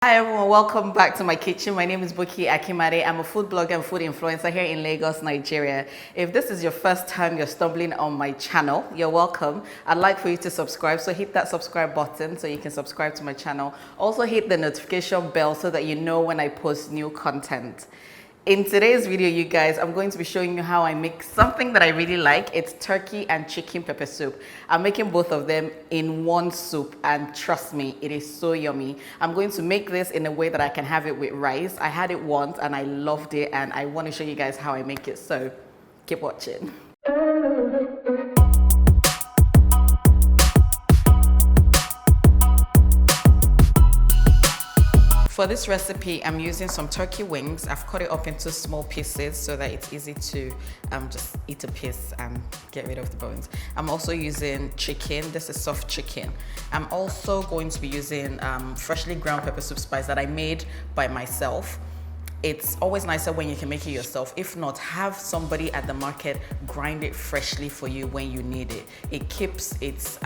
Hi everyone, welcome back to my kitchen. My name is Buki Akimade. I'm a food blogger and food influencer here in Lagos, Nigeria. If this is your first time you're stumbling on my channel, you're welcome. I'd like for you to subscribe, so hit that subscribe button so you can subscribe to my channel. Also hit the notification bell so that you know when I post new content. In today's video, you guys, I'm going to be showing you how I make something that I really like. It's turkey and chicken pepper soup. I'm making both of them in one soup, and trust me, it is so yummy. I'm going to make this in a way that I can have it with rice. I had it once and I loved it, and I want to show you guys how I make it, so keep watching. For this recipe, I'm using some turkey wings. I've cut it up into small pieces so that it's easy to just eat a piece and get rid of the bones. I'm also using chicken. This is soft chicken. I'm also going to be using freshly ground pepper soup spice that I made by myself. It's always nicer when you can make it yourself. If not, have somebody at the market grind it freshly for you when you need it. It keeps its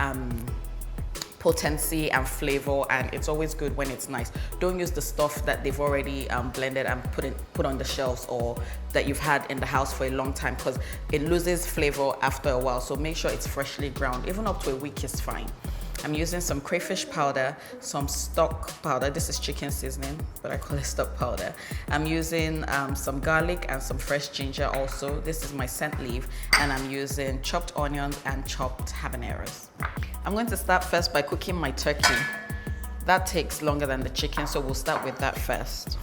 potency and flavor, and it's always good when it's nice. Don't use the stuff that they've already blended and put on the shelves or that you've had in the house for a long time, because it loses flavor after a while. So make sure it's freshly ground. Even up to a week is fine. I'm using some crayfish powder, some stock powder. This is chicken seasoning, but I call it stock powder. I'm using some garlic and some fresh ginger also. This is my scent leaf, and I'm using chopped onions and chopped habaneros. I'm going to start first by cooking my turkey. That takes longer than the chicken, so we'll start with that first.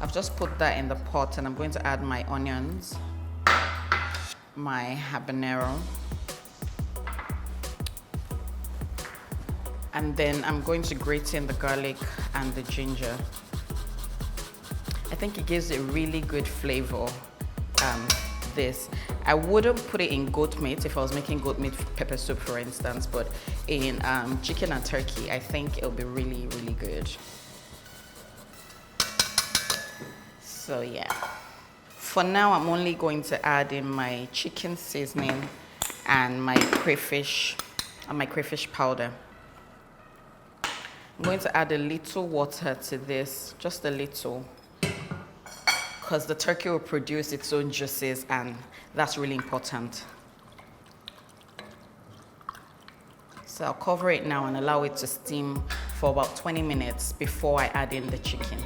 I've just put that in the pot, and I'm going to add my onions, my habanero, and then I'm going to grate in the garlic and the ginger. I think it gives a really good flavor. I wouldn't put it in goat meat if I was making goat meat pepper soup, for instance, but in chicken and turkey, I think it'll be really, really good. So yeah, for now, I'm only going to add in my chicken seasoning and my crayfish powder. I'm going to add a little water to this, just a little, because the turkey will produce its own juices, and that's really important. So I'll cover it now and allow it to steam for about 20 minutes before I add in the chicken.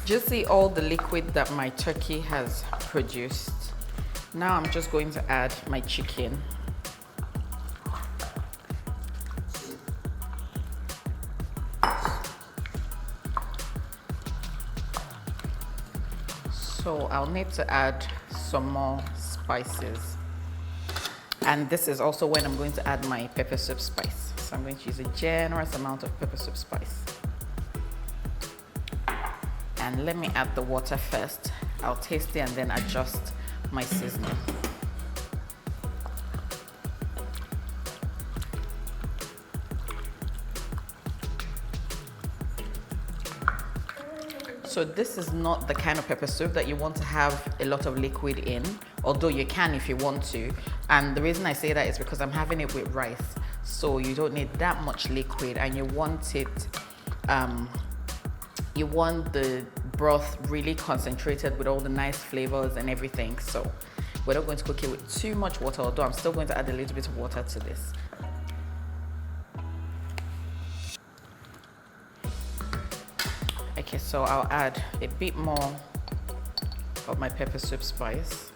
Just see all the liquid that my turkey has produced. Now I'm just going to add my chicken. So I'll need to add some more spices. And this is also when I'm going to add my pepper soup spice. So I'm going to use a generous amount of pepper soup spice. And let me add the water first. I'll taste it and then adjust my seasoning. So this is not the kind of pepper soup that you want to have a lot of liquid in, although you can if you want to. And the reason I say that is because I'm having it with rice. So you don't need that much liquid, and you want it, you want the broth really concentrated with all the nice flavors and everything. So we're not going to cook it with too much water, although I'm still going to add a little bit of water to this. Okay, so I'll add a bit more of my pepper soup spice,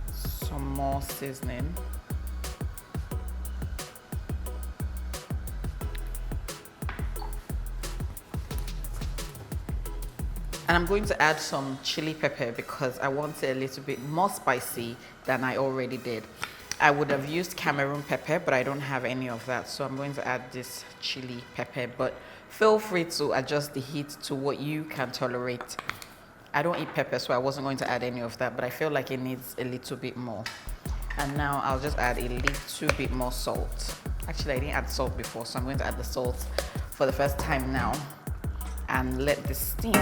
some more seasoning, and I'm going to add some chili pepper because I want it a little bit more spicy than I already did. I would have used Cameroon pepper, but I don't have any of that, so I'm going to add this chili pepper, but feel free to adjust the heat to what you can tolerate. I don't eat pepper, so I wasn't going to add any of that, but I feel like it needs a little bit more. And now I'll just add a little bit more salt. Actually, I didn't add salt before, so I'm going to add the salt for the first time now and let this steam.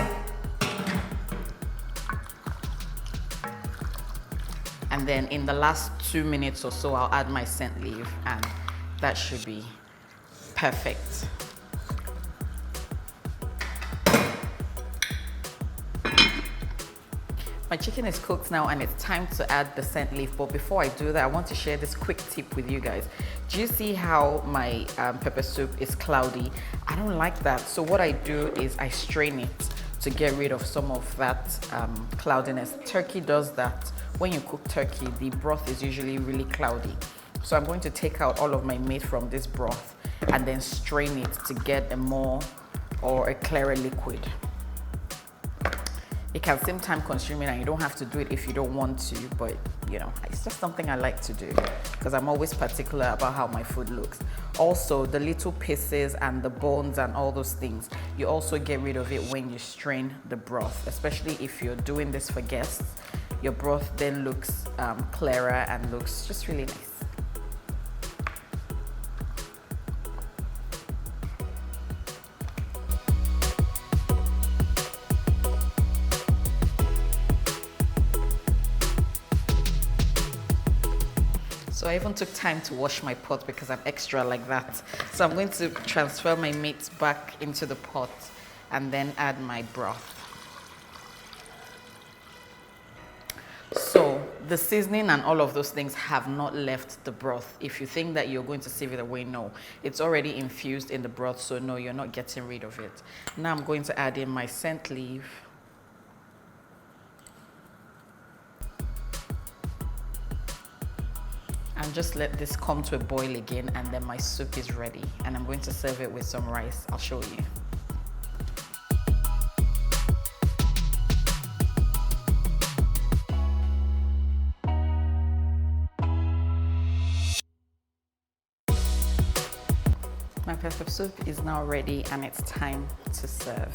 And then in the last 2 minutes or so, I'll add my scent leaf, and that should be perfect. My chicken is cooked now, and it's time to add the scent leaf. But before I do that, I want to share this quick tip with you guys. Do you see how my pepper soup is cloudy? I don't like that. So what I do is I strain it to get rid of some of that cloudiness. Turkey does that. When you cook turkey, the broth is usually really cloudy. So I'm going to take out all of my meat from this broth and then strain it to get a more or a clearer liquid. It can seem time consuming, and you don't have to do it if you don't want to, but you know, it's just something I like to do because I'm always particular about how my food looks. Also, the little pieces and the bones and all those things, you also get rid of it when you strain the broth, especially if you're doing this for guests. Your broth then looks clearer and looks just really nice. So I even took time to wash my pot because I'm extra like that. So I'm going to transfer my meat back into the pot and then add my broth. So the seasoning and all of those things have not left the broth. If you think that you're going to sieve it away, no. It's already infused in the broth, so no, you're not getting rid of it. Now I'm going to add in my scent leaf. And just let this come to a boil again, and then my soup is ready. And I'm going to serve it with some rice. I'll show you. My pepper soup is now ready, and it's time to serve.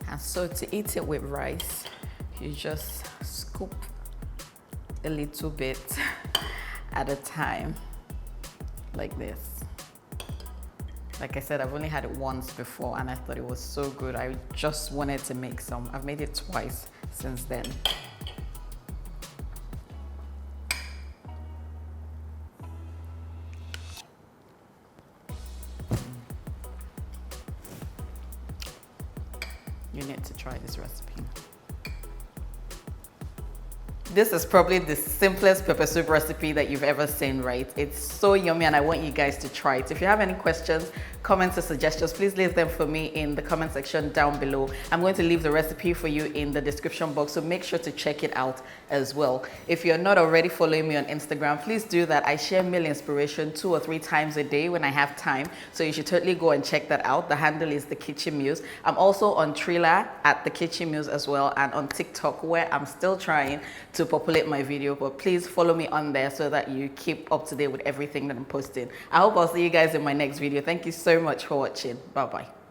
And so to eat it with rice, you just scoop a little bit at a time, like this. Like I said, I've only had it once before and I thought it was so good. I just wanted to make some. I've made it twice since then. You need to try this recipe. This is probably the simplest pepper soup recipe that you've ever seen, right? It's so yummy and I want you guys to try it. If you have any questions, comments or suggestions, please leave them for me in the comment section down below. I'm going to leave the recipe for you in the description box, so make sure to check it out as well. If you're not already following me on Instagram, please do that. I share meal inspiration 2 or 3 times a day when I have time, so you should totally go and check that out. The handle is The Kitchen Muse. I'm also on Triller at The Kitchen Muse as well, and on TikTok, where I'm still trying to populate my video, but please follow me on there so that you keep up to date with everything that I'm posting. I hope I'll see you guys in my next video. Thank you so much for watching. Bye bye.